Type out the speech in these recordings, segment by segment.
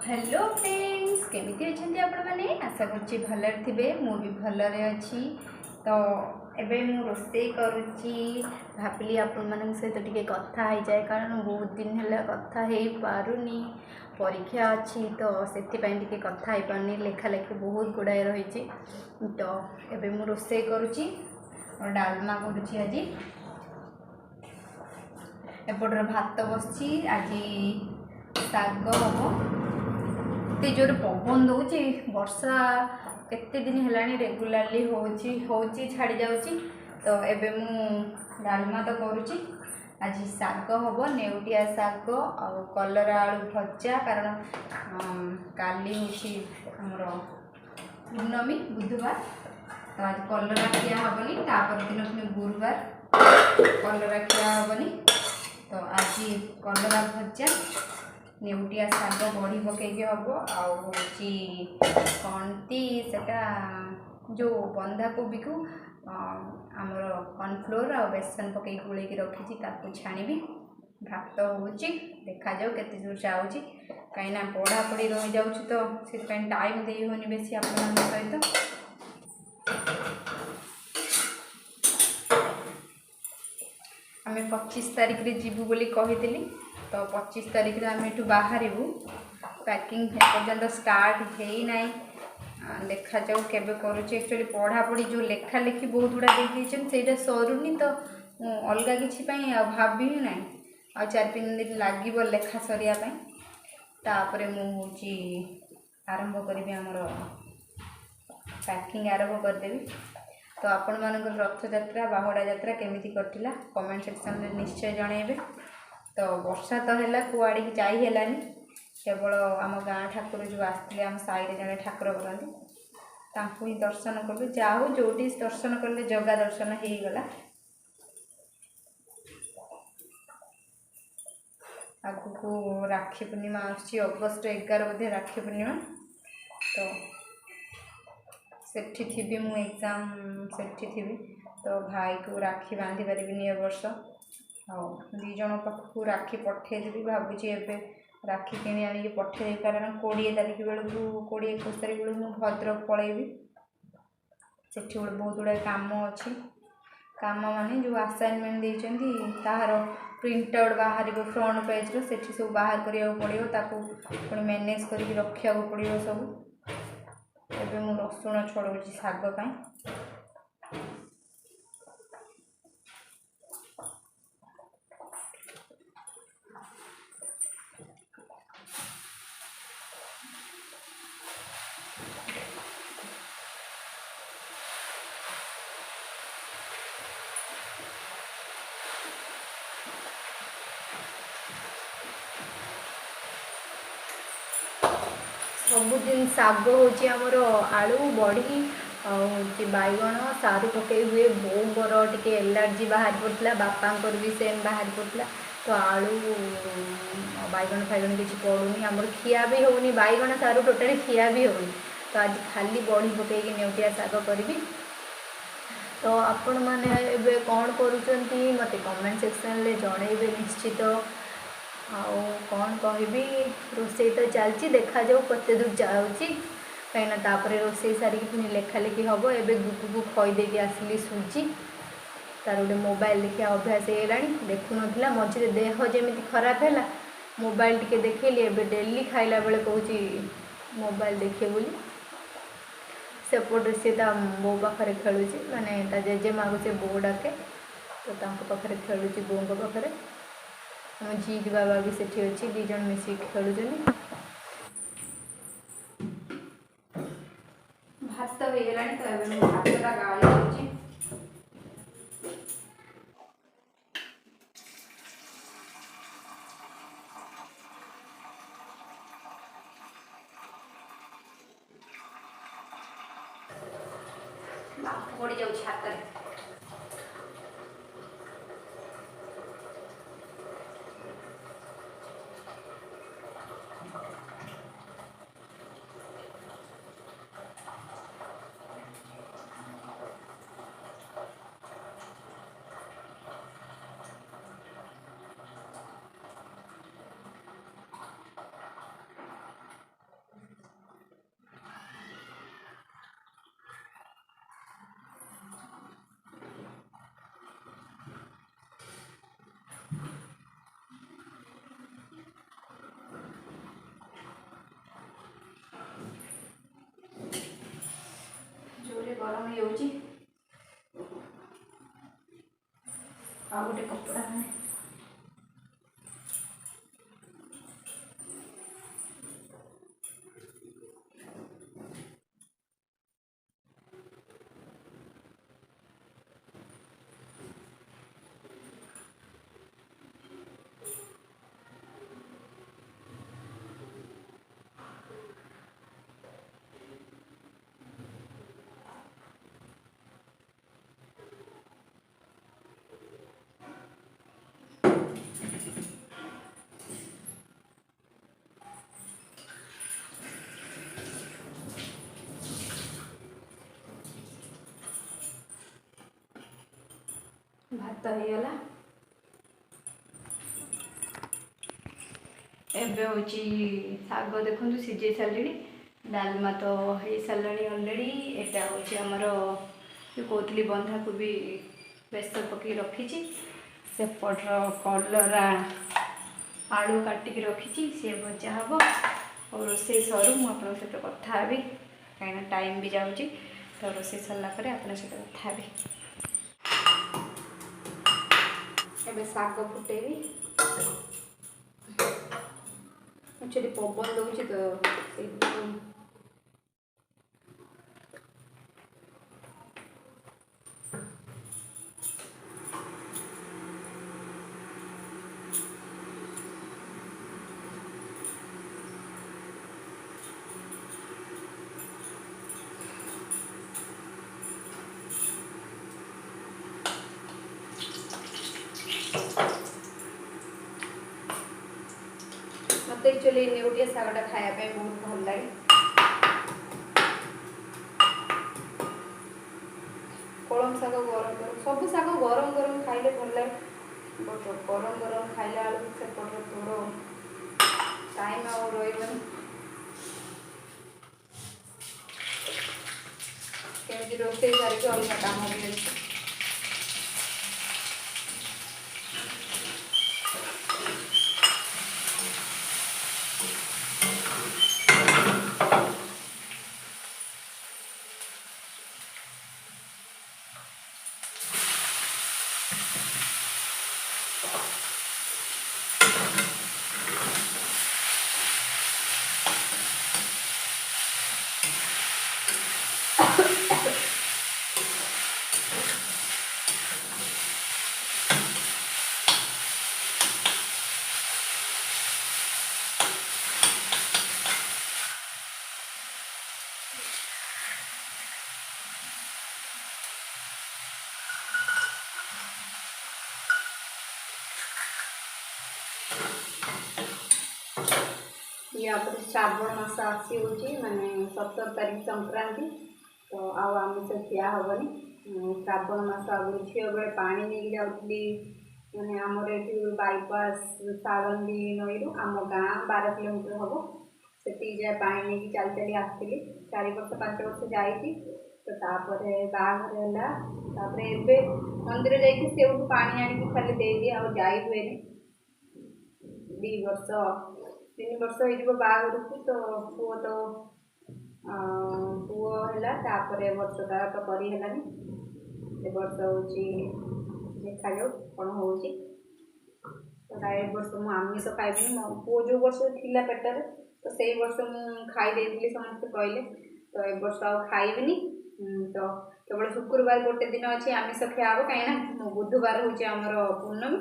Hello friends केमिति अछंती आपण माने आशा करछि भलर थिबे मु भी भलरे अछि। तो एबे मु रोषेई करूछि भाबिली आपण मानक सहित टिके कथा हो जाए कारण बहुत दिन हैला कथा हे पारुनी परीक्षा अछि तो सेति पय टिके कथा हे पानी लेखा लेखि बहुत गुडाय रहिछि। तो एबे मु रोषेई करूछि और डालमा करूछि आज एपटर भात बसछि आज साग हम ते जोर पवन दौर वर्षा केते दिन है रेगुलाली होची छाड़ी जाऊँगी। तो एबे मु डालमा तो करुच्ची आज साग हम नेउटिया साग आ कलरा आलू भजा कारण काली हमर पूर्णमी बुधवार तो आज कलरा खिया हेनी तापर दिन पुणी गुरुवार कलरा खिया हेनी। तो आज कलरा भजा नेउटिया साग बड़ी पकईकि हम आती सेटा जो बंधाकोबी को आमर कॉर्नफ्लोर आ बेसन पकई गोलैक रखी छाणी भात हो देखा जाऊ केते दूर जाऊँगी कहीं पढ़ापढ़ी रही जाऊँ तो से टाइम दे होनी बेसी आपण सहित। आम 25 तारिख रे जीवु बोली कही तो 25 तारिख आम एठू बाहर पैकिंग पर्यंत स्टार्ट है ना देखा जाऊ केबे करुच्ची एक्चुअली पढ़ापढ़ी जो लेखा लेखी बहुत गुड़ा देते सरुनी तो अलग किसी भाभी ही ना आ 4-5 दिन लगे लेखा सरिया तापर मुझे आरंभ करी आमर पैकिंग आरंभ करदेवी। तो आपण मानकर रथ यात्रा बाहुड़ा यात्रा केमिति कटिला कमेंट सेक्शन में निश्चय जनइबे। तो वर्षा तो है कुआड़ी की जाई हेलानी केवल आम गाँ ठाकुर जो आसते आम साई जड़े ठाकुर करती ही दर्शन कलु जाऊ जो दर्शन कले जगा दर्शन हो गला। आगु को राखी पूर्णिमा अगस्ट 11 बोधे राखी पूर्णिमा तो सेठी थी मु एग्जाम सेठी थी तो भाई को राखी बांधि पारिनी वर्ष दीज पाखक राखी पठेदेवी भावुची एवं राखी किणी आनिक पठे कारण 20 तारिख बेलू 20-21 तारिख बेलू भद्रक पलैबी से बहुत गुड़ा काम अच्छी काम माने जो असाइनमेंट देती तार प्रिंट आउट बाहर फ्रंट पेज रो सेठी सब बाहर करिया पड़ो ताको पुणी मैनेज करके रखा पड़ो सब। एबे मु रसुण छड़ौची साग पाई सबुदिन साग होमर आलू बड़ी बैगण सारू पकई हुए बोर टे एलर्जी बाहर पड़ा बापांकर भी सेम बाहर पड़ा तो आलू बैगण फैगण किसी पड़ूनी आमर खिया भी होनी बैगण सारू टोटाली खिया भी होनी। तो आज खाली बड़ी पकईकि नेउटिया साग करी। तो आपण मैंने कौन करुँच मत कमेंट सेक्शन में जनइबे निश्चित कौन कहबी रोषे तो चलती देखा जाऊ कते दूर जाऊँगी कहीं रोषे सारिकी पुणी लेखा लेखि हम एवं गुगु को खईदेकी आसली सुजी तार गोटे मोबाइल देखा अभ्यास होगा देखु ना मझे देह जमी खराब है मोबाइल टी देखली एवं डेली खाइला बेले कहूँ मोबाइल देखे बोली सेपटे सी बो पाखे खेलुची माने जेजेमा को से बो डाके तो पाखे खेलुची बो पाखे हम जीत बाबा भी सेठी अच्छी दीज मिसिक खेलुन भात हो गला तो भातटा गाड़ी दूसरी पड़ जाऊँ हाथ में गरम हो आ गोटे कपड़ा भात होगला एबे हूँ शाग देखो सीझे सारे डालमा तो हो सारे अलरेडी एटा हूँ आमर जो कहती बंधा को भी बेसर पकई रखी सेपटर कलरा आलू काटिकी रखी सी भजा हम और रोसे सरू मुझे सहित कथा भी कहीं टाइम भी जाऊँगी तो रोसे सरला आप सहित कथा भी एबे शाग फुटेबी एक्चुअली पवन दूसरी तो मत एक्चुअली नेउटिया शागटा खायापी बहुत भल लगे कलम शाग गरम गरम सब शाग गरम गरम खाइले भल लगे बट गरम गरम खाइला बेलू सेपटे तोर टाइम आउ रही केमी रोसे सारिक अलग कम भी अच्छे या श्रावण मास आसी माने 17 तारीख संक्रांति तो आमिष खिया हेनी श्रावण मास आगे झील बेले पा नहीं जाऊँगी मैंने आमर ये बाईपास सारंदी नई रु आम गाँ 12 किलोमीटर हम से जाए पा नहीं चल चली आसती 4 वर्ष 5 वर्ष जा तो बाहर है मंदिर जा पा आनी खाली दे दिए आ जाई हुए 2 वर्ष 3 वर्ष हो बाहर को तो पुओ तो पुओ है वर्षटा तो करनी ए वर्ष हूँ देखा जाऊ कौन हो तो वर्ष मुझे आमिष खाइबी मो पुओ जो वर्ष थी पेटर तो से वर्ष मुझे खाई समस्त कहले तो ए वर्ष आ खाइबी तो केवल शुक्रवार गोटे दिन अच्छे आमिष खिया हम कहीं बुधवार हूँ आमर पूर्णमी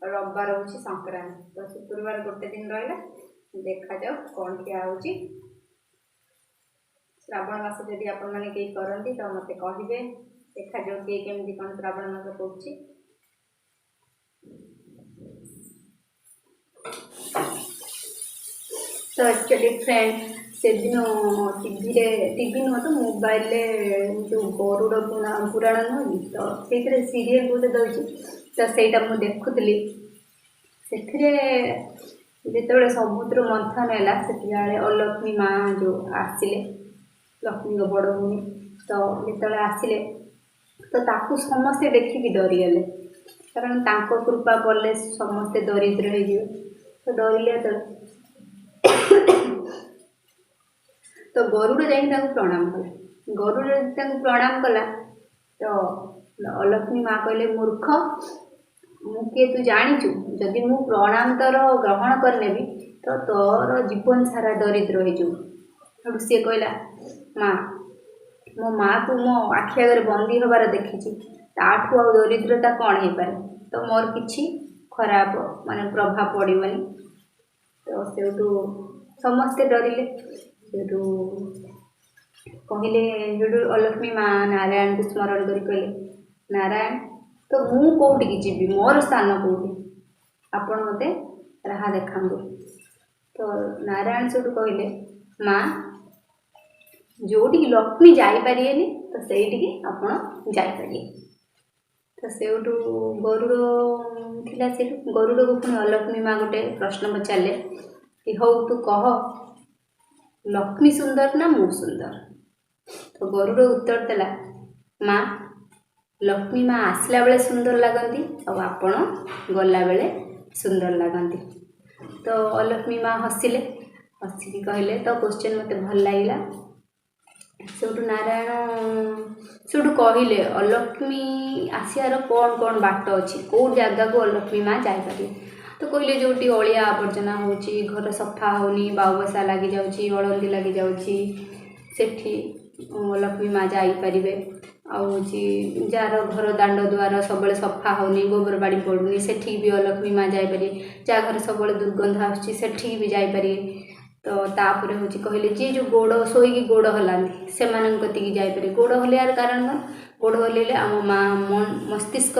रविवार हूँ संक्रांति तो शुक्रवार गोटे दिन रहा देखा जाओ कौन खिया हो श्रावण मास जदि आपण मैंने कहीं करती तो मत कहे देखा जाओ किए केमती कौन श्रावण मास कर तो एक्चुअली फ्रेंड से दिन टीवी नुह तो मोबाइल जो गरुड़ पुराण नुह तो से सीरियल गोटे दूसरी तो सहीटा मुझे देखुली से जिते समुद्र मंथन है से अलक्ष्मी माँ जो आसिले लक्ष्मी बड़ भूमि तो जो आसिले तो ताकू समस्ते देखिकी डरीगले कारण तांको कृपा पड़े समस्ते दरिद्र हो तो डरिले तो गरुड़ जा प्रणाम कले गरुड़ प्रणाम कला तो अलक्ष्मी माँ कहले मूर्ख मु किए तू जाचु जदि मु प्रणाम तोर ग्रहण करने तो तोर जीवन सारा दरिद्र हो सी कहला माँ मो माँ को मो आखि आगे बंदी हबार देखी ताठू आ दरिद्रता कौन हो पाए तो मोर किसी खराब माने प्रभाव पड़ोनी तो से समस्ते डरिले से कहले जो अलक्ष्मी माँ नारायण को स्मरण कर कहले नारायण तो मु कौटी जी मोर स्थान कौटी आपण मते राह देखा तो नारायण से कहले माँ जोटी लक्ष्मी जापर तो सही आपण जापर तो से गरुड़ थिला से गरुड़ को पुणी अलक्ष्मी माँ गोटे प्रश्न पचारे कि हौ तू कह लक्ष्मी सुंदर ना मु सुंदर तो गरुड़ उत्तर देला माँ लक्ष्मी माँ आसला बेले सुंदर लगती आपण गला बेले सुंदर लगती तो अलक्ष्मी माँ हसिले हसिकी कहले तो क्वेश्चन मते भल लगिला सेठू नारायण सेठू कहले अलक्ष्मी आसियार कौन कौन बाट अच्छी कौ जगह को अलक्ष्मी माँ जापर तो कहले जो अलिया आवर्जना हो घर सफा होनी बाउबसा लगी जाऊँगी हलदी लगी जाऊँगी सेठी लक्ष्मी माँ जापर जार घर दांड द्वार सब सफा होनी गोबर बाड़ी पड़ूनी सेठी भी अलक्ष्मी माँ जापर जहाँ घर सब दुर्गंध आठी भी जापर तो तापर हूँ कहले जी जो गोड़ शोईकी गोड़ हलांती से कतिकी जापर गोड़ हलियार कारण कौन गोड़ हल्ले आम माँ मन मस्तिष्क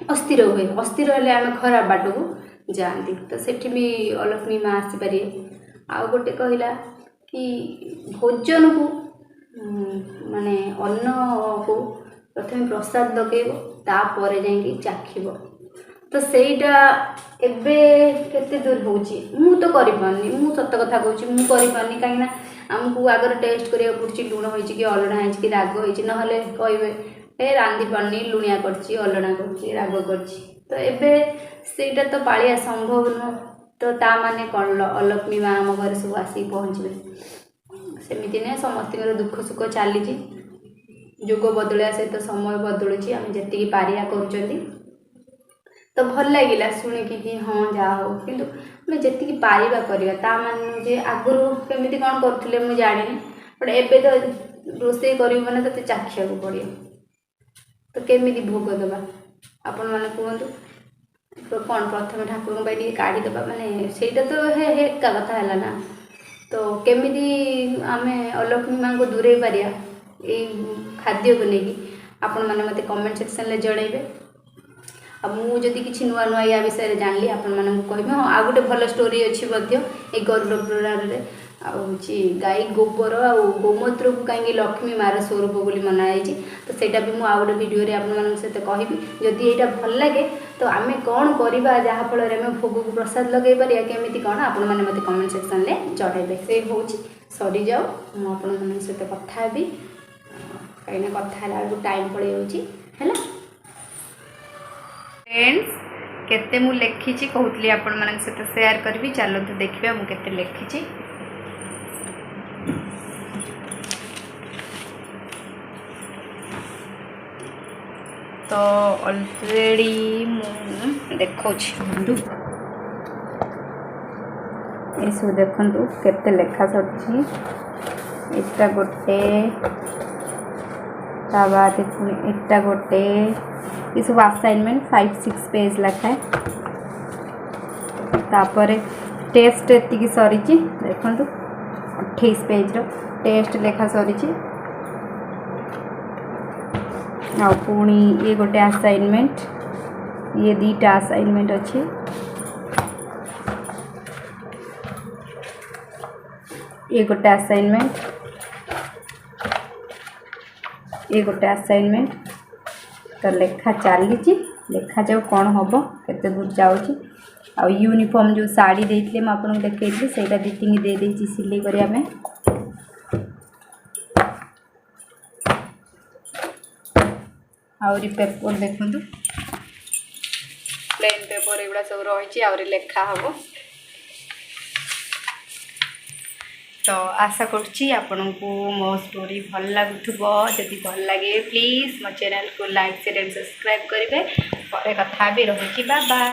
अस्थिर हुए अस्थिर हेल्ले आम खराब बाट को जाती तो सेठी भी अलक्ष्मी माँ आसीपर आउ गोटे कहला कि भोजन को माने अन्न को प्रथम प्रसाद लगेब तापर जाइए चाखिब तो सेटा एबे केते दूर होची मु तो करि पानी मु सत्य कथा कहूची मु करि पानी काईना हमकु आगर टेस्ट करिया पड़ची लूण होईची कि अलणा होईची कि राग होईची नहले कहबे ए रांदी पानी लुणिया करची अलणा करची राग करची तो एबे सेटा तो पालिया संभव न तो ता माने कोन अलक्ष्मी माँ आम घर सब आसी पहुँचबे सेमिति ने समस्त दुख सुख चली जुग बदलिया सहित समय बदलुची आम जी पारिया कर तो भल लगिला शुणिकी कि हाँ जहा हो कि जी पारिबा करवा ता मान जे आगुरी केमी कौन करुले मुझे जानी बट एबे तो रोसे कर मैंने तो चाखिया को पड़ो तो केमी भोग दबा आपण मैंने कहतु तो कौन प्रथम ठाकुर पे काढ़ीदे माने सेटा तो एका कथा है ना तो केमी आम अलक्ष्मी माँ को दूरे पारिया खाद्य को लेकिन आपण मैंने मत कमेंट सेक्शन में जनइबे मुझे किसी नुआ नुआ या विषय जानी आपण मानक कह हाँ आ गए भल स्टोरी अच्छी गरुड़ पुराण में आउे गाई गोबर आ गोमूत्र को कहीं लक्ष्मी मार स्वरूप बोली मनाई तो सेटा भी मुझे गोटे भिडियो आप सहित कहि जदि यहाँ भल लगे तो आम कौन करवा जहाँफल आम भोग को प्रसाद लगे पारिया केमी कौन आपण मैंने मत कमेंट सेक्शन में जड़े से हूँ सरी जाओ मुझे सहित कथा भी कहीं कथा टाइम पड़े है फ्रेंड्स केते मु लिखी कहूली आपण मान सहित शेयर करी चलते देखिए मुझे लिखी तो ऑलरेडी देखो ये सब देखु केते लेखा सरी इटा गोटे बाद इटा गोटे ये सब असाइनमेंट 5-6 पेज लिखाए तापर टेस्ट एति सरी देखु 28 पेज रो टेस्ट लेखा सरी आ पुणी ये गोटे असाइनमेंट ये दीटा असाइनमेंट अच्छी ये गोटे असाइनमेंट तो लेखा चली देखा जाओ कौन हम केते दूर जाऊँगी आ यूनिफॉर्म जो साड़ी देते मुझे आपको देखी से दिटिंग दे देती सिलाई करने आहरी पेपर देखु प्लेन पेपर एगुड़ा सब रही आहरी लेखा हम तो आशा करुच्ची आपन को मो स्टोरी भल लगुथबो जदि भल लगे प्लीज मो चैनल को लाइक शेयर एंड सब्सक्राइब करेंगे पर कथा भी रही बाय बाय।